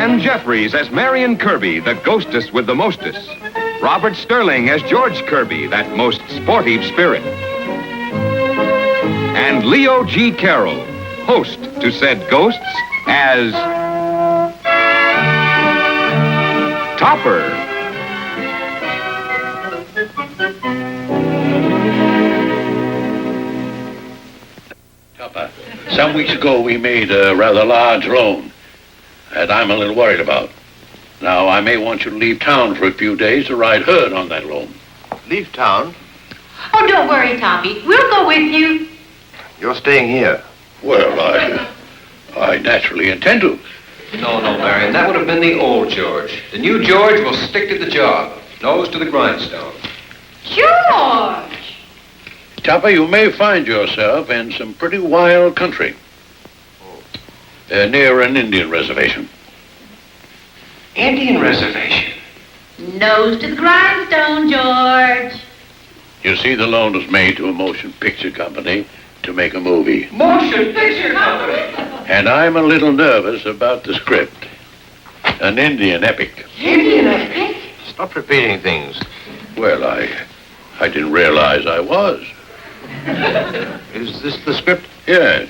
Ann Jeffries as Marion Kirby, the ghostess with the mostest. Robert Sterling as George Kirby, that most sportive spirit. And Leo G. Carroll, host to said ghosts, as Topper. Topper, some weeks ago we made a rather large loan that I'm a little worried about. Now, I may want you to leave town for a few days to ride herd on that loan. Leave town? Oh, don't worry, Toppy. We'll go with you. You're staying here. Well, I naturally intend to. No, Marion, that would have been the old George. The new George will stick to the job, nose to the grindstone. George! Topper, you may find yourself in some pretty wild country. Near an Indian reservation. Indian reservation? Nose to the grindstone, George. You see, the loan was made to a motion picture company to make a movie. Motion picture company? And I'm a little nervous about the script. An Indian epic. Indian epic? Stop repeating things. Well, I didn't realize I was. Is this the script? Yes.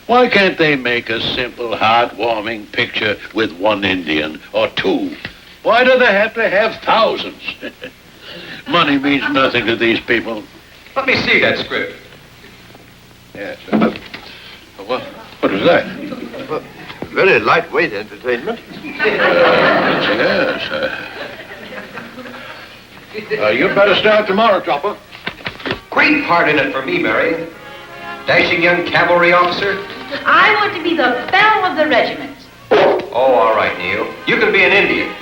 Why can't they make a simple, heartwarming picture with one Indian or two? Why do they have to have thousands? Money means nothing to these people. Let me see that script. Yes. What was that? Well, very lightweight entertainment. Yes. You better start tomorrow, Topper. Great part in it for me, Marion. Dashing young cavalry officer. I want to be the belle of the regiment. Oh, all right, Neil. You can be an Indian.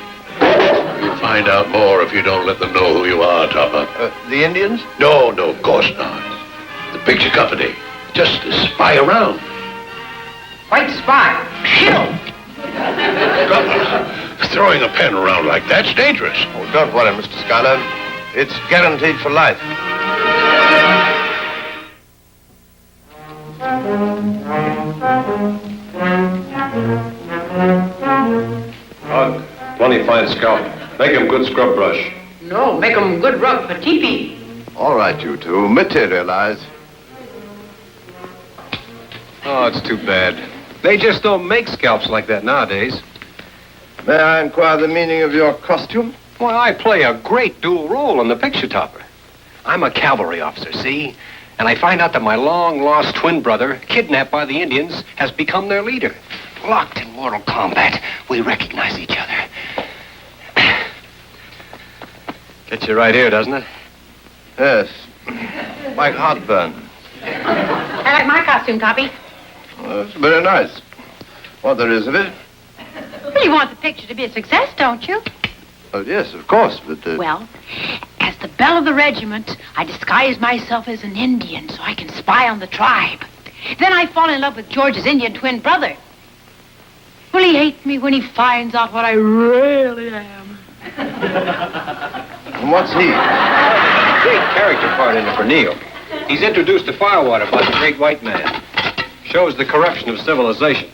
You'll find out more if you don't let them know who you are, Topper. The Indians? No, of course not. The picture company. Just to spy around. White spy. Kill. Throwing a pen around like that's dangerous. Oh, don't worry, Mr. Schuyler. It's guaranteed for life. Hug. Plenty fine scalp. Make him good scrub brush. No, make 'em good rub for teepee. All right, you two. Materialize. Oh, it's too bad. They just don't make scalps like that nowadays. May I inquire the meaning of your costume? Well, I play a great dual role in the picture, Topper. I'm a cavalry officer, see? And I find out that my long-lost twin brother, kidnapped by the Indians, has become their leader. Locked in mortal combat, we recognize each other. Gets you right here, doesn't it? Yes. Like heartburn. I like my costume, Toppy. Well, it's very nice. What there is of it? Well, you want the picture to be a success, don't you? Oh, yes, of course, but... Well, as the belle of the regiment, I disguise myself as an Indian so I can spy on the tribe. Then I fall in love with George's Indian twin brother. Will he hate me when he finds out what I really am? And what's he? Great character part in it for Neil. He's introduced to firewater by the great white man. Shows the corruption of civilization.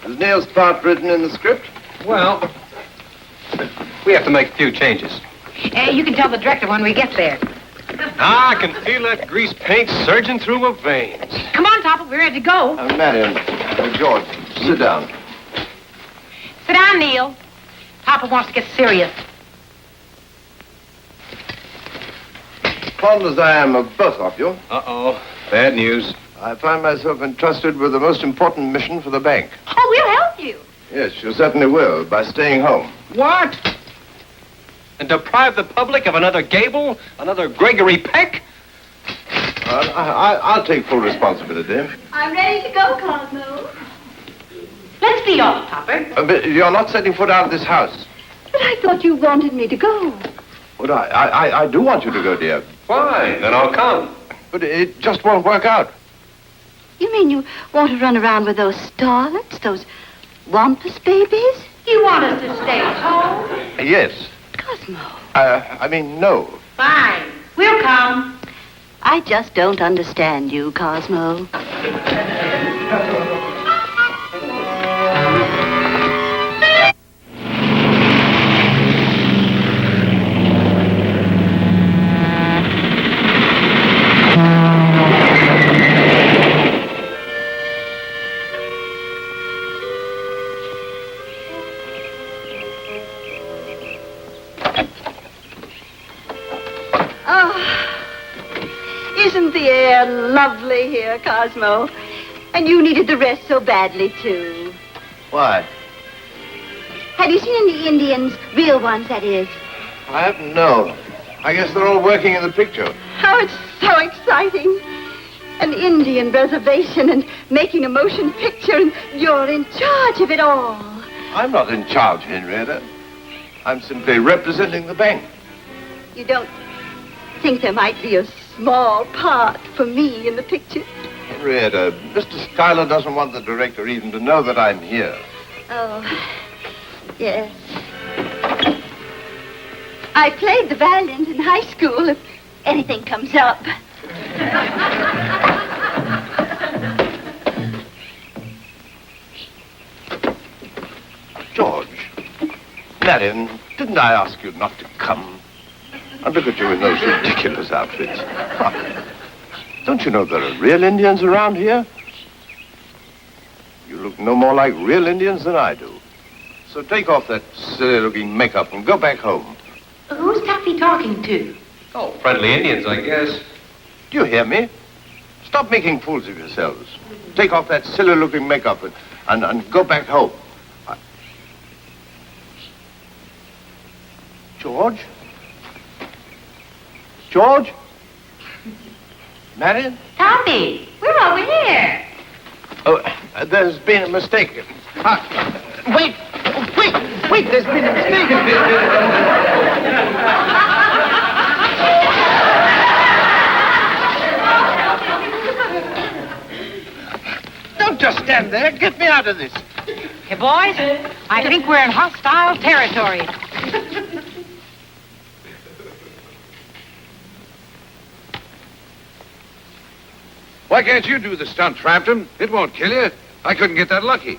Is Neil's part written in the script? Well, we have to make a few changes. You can tell the director when we get there. I can feel that grease paint surging through my veins. Come on, Topper, we're ready to go. Marion, George, sit down. Sit down, Neil. Topper wants to get serious. Fond as I am of both of you, Uh-oh. Bad news. I find myself entrusted with the most important mission for the bank. Oh, we'll help you. Yes, you certainly will, by staying home. What? And deprive the public of another Gable? Another Gregory Peck? I'll take full responsibility. I'm ready to go, Cosmo. Let's be off, Topper. But you're not setting foot out of this house. But I thought you wanted me to go. But I do want you to go, dear. Fine, then I'll come. But it just won't work out. You mean you want to run around with those starlets, those wampus babies? You want us to stay home? Yes. Cosmo. No. Fine. We'll come. I just don't understand you, Cosmo. lovely here, Cosmo. And you needed the rest so badly, too. Why? Have you seen any Indians, real ones, that is? I haven't known. I guess they're all working in the picture. Oh, it's so exciting. An Indian reservation and making a motion picture, and you're in charge of it all. I'm not in charge, Henrietta. I'm simply representing the bank. You don't think there might be a small part for me in the picture? Henrietta, Mr. Schuyler doesn't want the director even to know that I'm here. Oh, yes. I played the valiant in high school, if anything comes up. George, Marion, didn't I ask you not to come? And look at you in those ridiculous outfits. Don't you know there are real Indians around here? You look no more like real Indians than I do. So take off that silly-looking makeup and go back home. Who's Tuffy talking to? Oh, friendly Indians, I guess. Do you hear me? Stop making fools of yourselves. Take off that silly-looking makeup and go back home. George? George? Marion? Tuffy, we're over here. Oh, there's been a mistake. Wait, there's been a mistake. Don't just stand there. Get me out of this. Hey, boys, I think we're in hostile territory. Why can't you do the stunt, Frampton? It won't kill you. I couldn't get that lucky.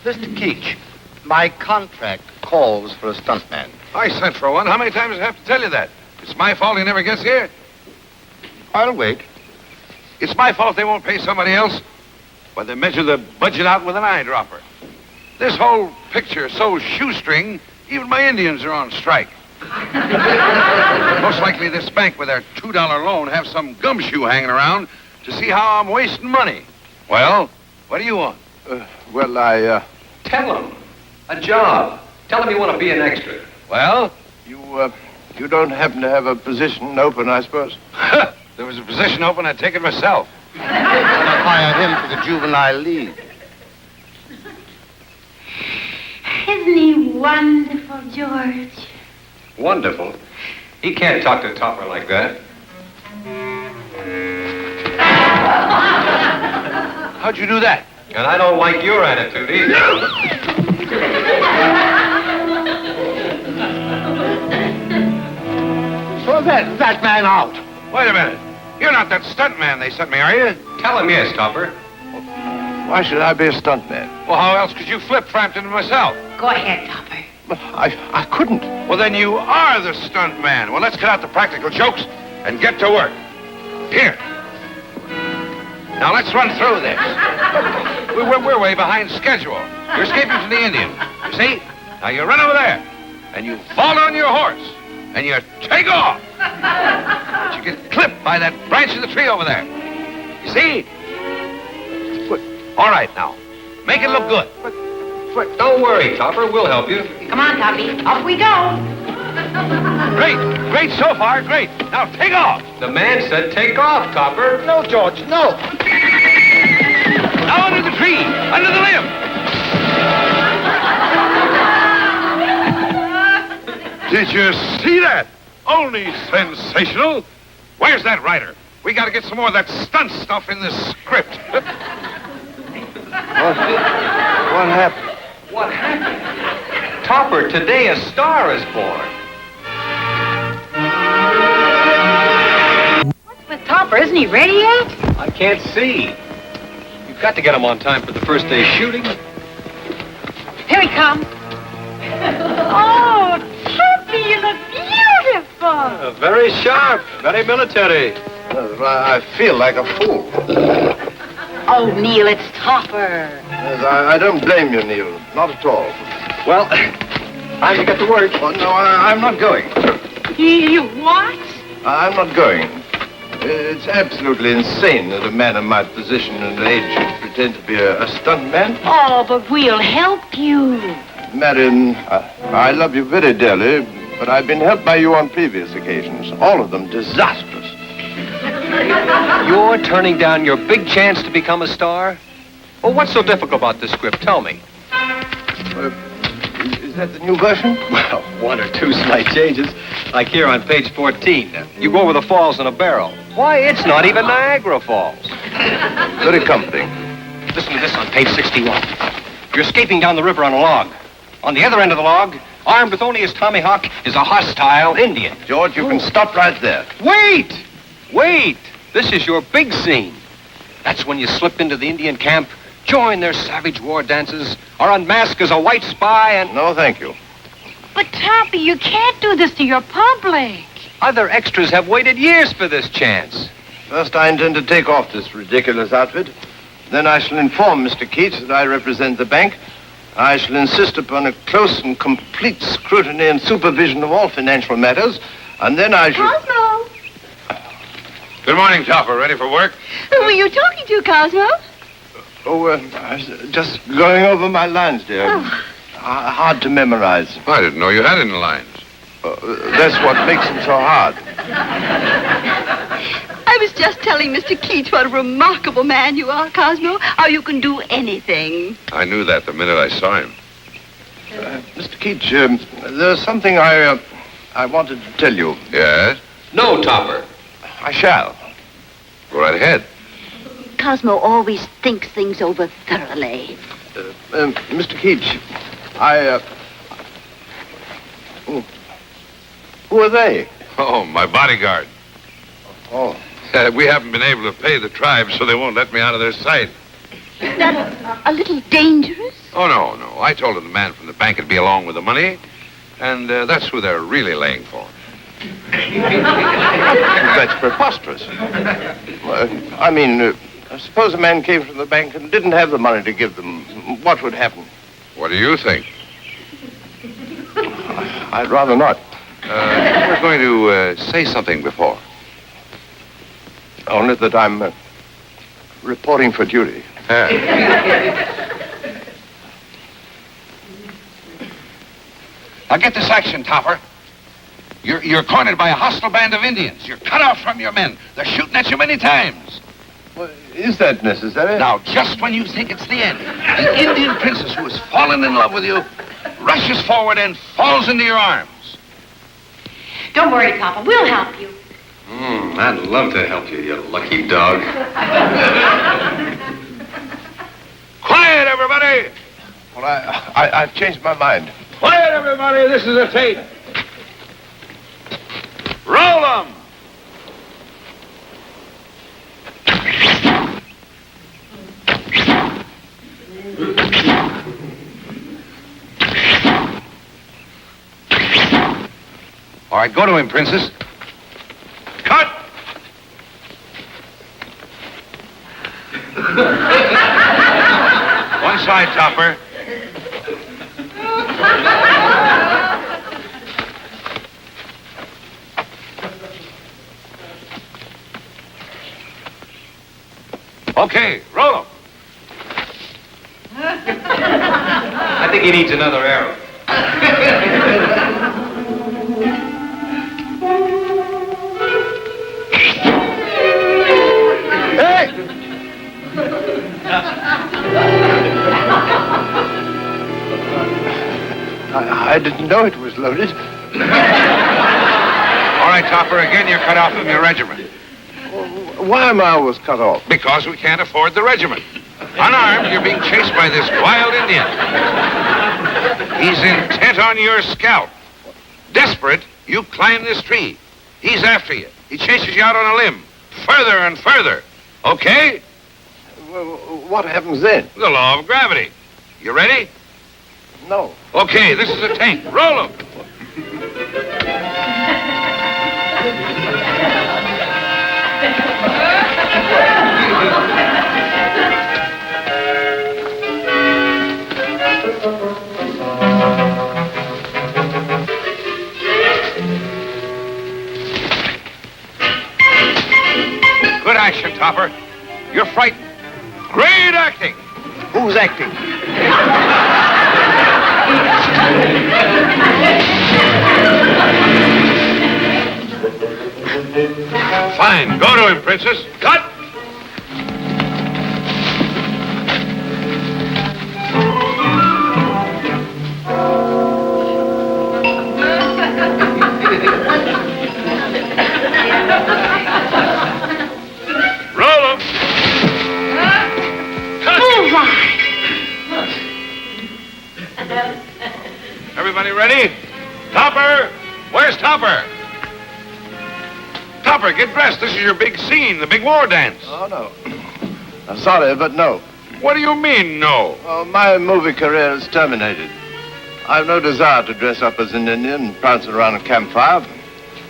Mr. Keach, my contract calls for a stuntman. I sent for one. How many times do I have to tell you that? It's my fault he never gets here. I'll wait. It's my fault they won't pay somebody else. Why, they measure the budget out with an eyedropper. This whole picture is so shoestring, even my Indians are on strike. Most likely this bank with their $2 loan have some gumshoe hanging around to see how I'm wasting money. Well, what do you want? Tell him. A job. Tell him you want to be an extra. Well? You don't happen to have a position open, I suppose? There was a position open, I'd take it myself. I hired him for the juvenile league. Isn't he wonderful, George? Wonderful. He can't talk to Topper like that. How'd you do that? And I don't like your attitude either. Throw that man out. Wait a minute. You're not that stunt man they sent me, are you? Tell him yes, Topper. Why should I be a stuntman? Well, how else could you flip Frampton and myself? Go ahead, Topper. But I couldn't. Well, then you are the stunt man. Well, let's cut out the practical jokes and get to work. Here. Now, let's run through this. We're way behind schedule. You're escaping from the Indian. You see? Now, you run over there, and you fall on your horse, and you take off. But you get clipped by that branch of the tree over there. You see? Good. All right, now. Make it look good. But don't worry, Topper. We'll help you. Come on, Tuffy. Off we go. Great so far, great. Now, take off. The man said take off, Topper. No, George, no. Now under the tree, under the limb. Did you see that? Only sensational. Where's that writer? We got to get some more of that stunt stuff in this script. What happened? What happened? Topper, today a star is born. What's with Topper? Isn't he ready yet? I can't see. You've got to get him on time for the first day shooting. Here he comes. Oh, Tuffy, you look beautiful. Very sharp, very military. I feel like a fool. Oh, Neil, it's Topper. Yes, I don't blame you, Neil. Not at all. Well, time to get to work. Oh, no, I'm not going. You what? I'm not going. It's absolutely insane that a man of my position and age should pretend to be a stuntman. Oh, but we'll help you. Marion, I love you very dearly, but I've been helped by you on previous occasions. All of them disastrous. You're turning down your big chance to become a star? Well, what's so difficult about this script? Tell me. Is that the new version? Well, one or two slight changes. Like here on page 14. You go over the falls in a barrel. Why, it's not even Niagara Falls. Very comforting. Listen to this on page 61. You're escaping down the river on a log. On the other end of the log, armed with only his tomahawk, is a hostile Indian. George, you can stop right there. Wait! Wait! This is your big scene. That's when you slip into the Indian camp, join their savage war dances, or unmask as a white spy and... No, thank you. But, Toppy, you can't do this to your public. Other extras have waited years for this chance. First, I intend to take off this ridiculous outfit. Then I shall inform Mr. Keats that I represent the bank. I shall insist upon a close and complete scrutiny and supervision of all financial matters. And then I shall... Cosmo! Good morning, Topper. Ready for work? Who were you talking to, Cosmo? I was just going over my lines, dear. Oh. Hard to memorize. I didn't know you had any lines. That's what makes them so hard. I was just telling Mr. Keats what a remarkable man you are, Cosmo. How you can do anything. I knew that the minute I saw him. Mr. Keats, there's something I wanted to tell you. Yes? No, Topper. I shall. Go right ahead. Cosmo always thinks things over thoroughly. Mr. Keats, who are they? Oh, my bodyguard. Oh. We haven't been able to pay the tribe, so they won't let me out of their sight. Is that a little dangerous? Oh, no. I told them the man from the bank would be along with the money, and that's who they're really laying for. That's preposterous. Suppose a man came from the bank and didn't have the money to give them. What would happen? What do you think? I'd rather not. You were going to say something before. Only that I'm reporting for duty. Now get this action, Topper. You're cornered by a hostile band of Indians. You're cut off from your men. They're shooting at you many times. Well, is that necessary? Now, just when you think it's the end, the Indian princess who has fallen in love with you rushes forward and falls into your arms. Don't worry, Papa. We'll help you. I'd love to help you, you lucky dog. Quiet, everybody! Well, I've changed my mind. Quiet, everybody. This is a tape. Roll 'em! All right, go to him, Princess. Cut! One side, Topper. Okay, roll 'em. I think he needs another arrow. Hey! I didn't know it was loaded. All right, Topper, again you're cut off from your regiment. Why am I always cut off? Because we can't afford the regiment. Unarmed, you're being chased by this wild Indian. He's intent on your scalp. Desperate, you climb this tree. He's after you. He chases you out on a limb, further and further. Okay? Well, what happens then? The law of gravity. You ready? No. Okay, this is a tank. Roll 'em. Great acting. Who's acting? Fine. Go to him, Princess. Cut. Roll him. Everybody ready? Topper! Where's Topper? Topper, get dressed. This is your big scene, the big war dance. Oh, no. I'm sorry, but no. What do you mean, no? Oh, my movie career is terminated. I've no desire to dress up as an Indian and prance around a campfire.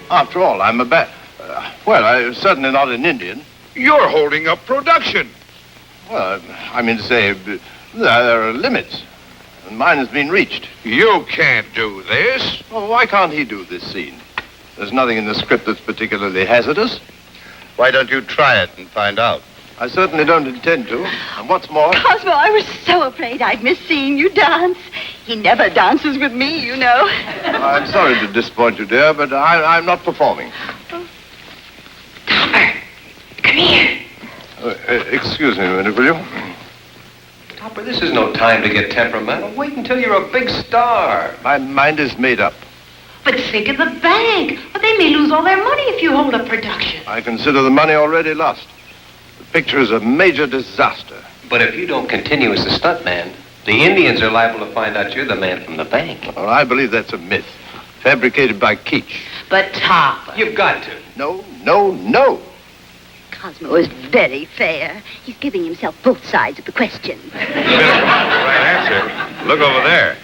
After all, I'm I'm certainly not an Indian. You're holding up production. Well, I mean to say, there are limits. And mine has been reached. You can't do this. Well, why can't he do this scene? There's nothing in the script that's particularly hazardous. Why don't you try it and find out? I certainly don't intend to. And what's more... Cosmo, I was so afraid I'd miss seeing you dance. He never dances with me, you know. I'm sorry to disappoint you, dear, but I'm not performing. Topper, come here. Excuse me a minute, will you? Topper, this is no time to get temperamental. Wait until you're a big star. My mind is made up. But think of the bank. Well, they may lose all their money if you hold up production. I consider the money already lost. The picture is a major disaster. But if you don't continue as a stuntman, the Indians are liable to find out you're the man from the bank. Well, I believe that's a myth, fabricated by Keach. But Topper. You've got to. No, no, no. Cosmo is very fair. He's giving himself both sides of the question. Right answer. Look over there.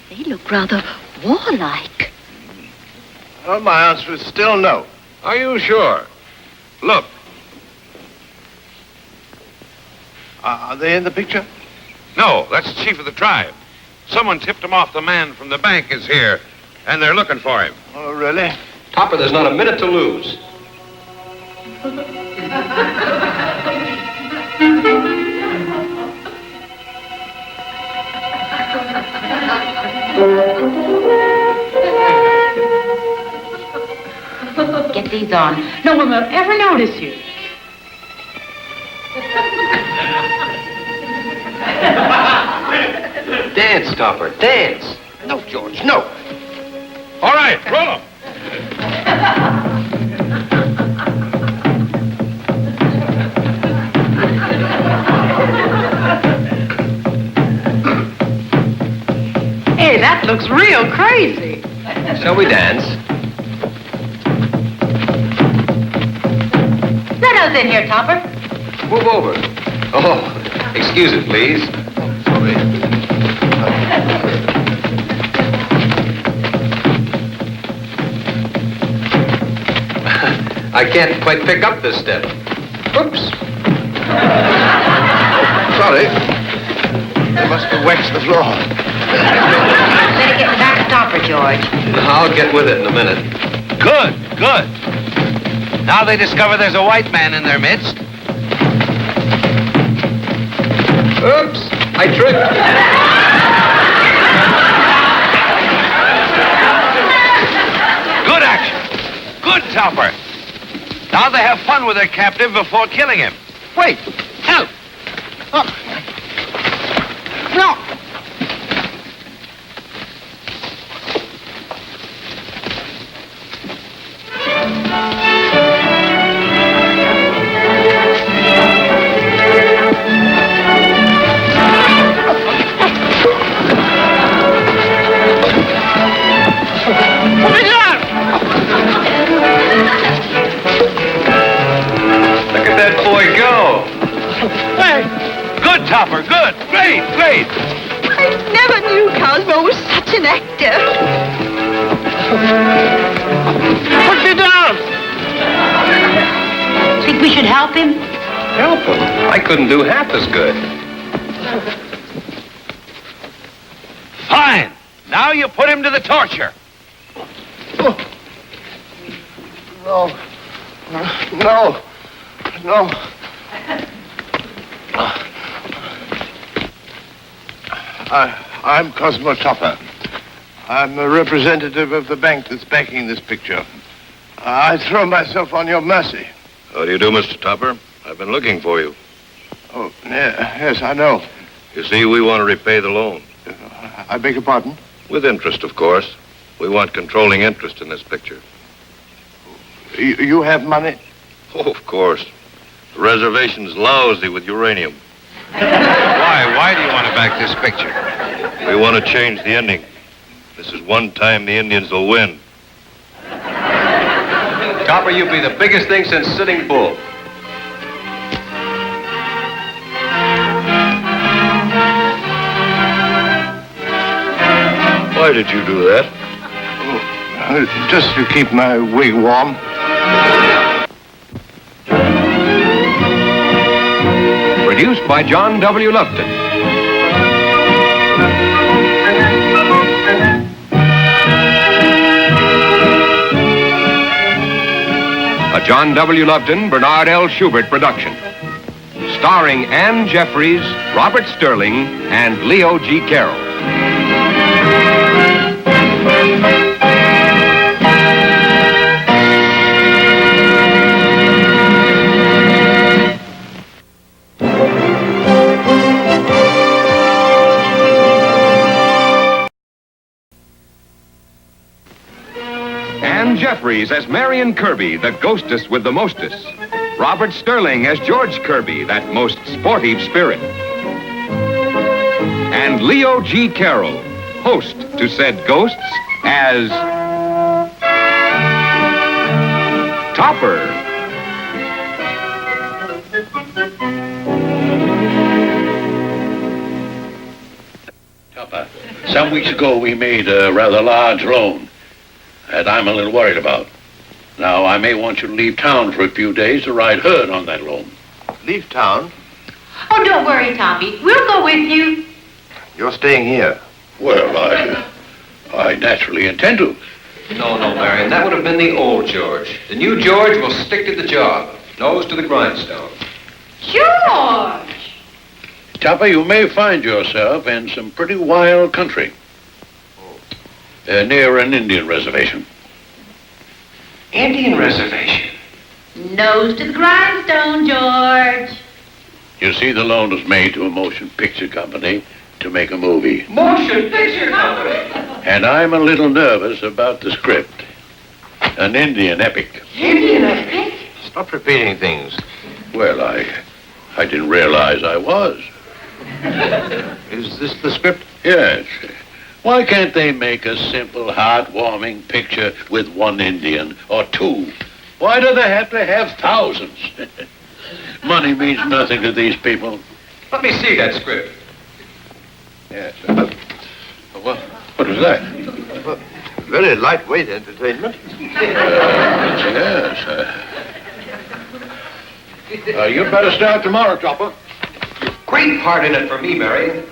They look rather warlike. Well, my answer is still no. Are you sure? Look. Are they in the picture? No, that's the chief of the tribe. Someone tipped him off the man from the bank is here, and they're looking for him. Oh, really? Topper, there's not a minute to lose. Get these on. No one will ever notice you. Dance, Topper, dance. No, George, no. All right, roll him. Hey, that looks real crazy. Shall we dance? Let us in here, Topper. Move over. Oh, excuse it, please. Sorry. I can't quite pick up this step. Oops. Sorry. They must have waxed the floor. Better get back to Topper, George. I'll get with it in a minute. Good, good. Now they discover there's a white man in their midst. Oops, I tripped. Good action. Good, Topper. Now they have fun with their captive before killing him. Wait. Help. No. Look at that boy go. Hey. Good, Topper. Good. Great, great. I never knew Cosmo was such an actor. Put me down. Think we should help him? Help him. I couldn't do half as good. Fine. Now you put him to the torture. No. No. No. I'm Cosmo Topper. I'm a representative of the bank that's backing this picture. I throw myself on your mercy. How do you do, Mr. Topper? I've been looking for you. Oh, yes, I know. You see, we want to repay the loan. I beg your pardon? With interest, of course. We want controlling interest in this picture. You have money? Oh, of course. The reservation's lousy with uranium. Why do you want to back this picture? We want to change the ending. This is one time the Indians will win. Topper, you'll be the biggest thing since Sitting Bull. Why did you do that? Just to keep my wig warm. Produced by John W. Lupton. A John W. Lupton, Bernard L. Schubert production. Starring Ann Jeffries, Robert Sterling, and Leo G. Carroll. Ann Jeffries as Marion Kirby, the ghostess with the mostess. Robert Sterling as George Kirby, that most sportive spirit. And Leo G. Carroll, host to said ghosts, as Topper. Topper, some weeks ago we made a rather large loan that I'm a little worried about. Now, I may want you to leave town for a few days to ride herd on that loan. Leave town? Oh, don't worry, Tommy. We'll go with you. You're staying here. Well, I naturally intend to. No, Marion, that would have been the old George. The new George will stick to the job, nose to the grindstone. George! Topper, you may find yourself in some pretty wild country. Near an Indian reservation. Indian reservation? Nose to the grindstone, George. You see, the loan was made to a motion picture company to make a movie. Motion picture company? And I'm a little nervous about the script. An Indian epic. Indian epic? Stop repeating things. Well, I didn't realize I was. Is this the script? Yes. Why can't they make a simple, heartwarming picture with one Indian or two? Why do they have to have thousands? Money means nothing to these people. Let me see that script. Yes. What was that? Very lightweight entertainment. Yes. You'd better start tomorrow, Topper. Great part in it for me, Marion.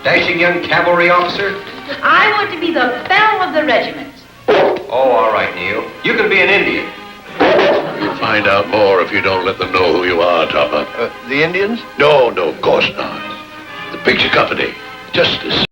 Dashing young cavalry officer. I want to be the belle of the regiment. Oh, all right, Neil. You can be an Indian. You'll find out more if you don't let them know who you are, Topper. The Indians? No, of course not. The picture company. Just as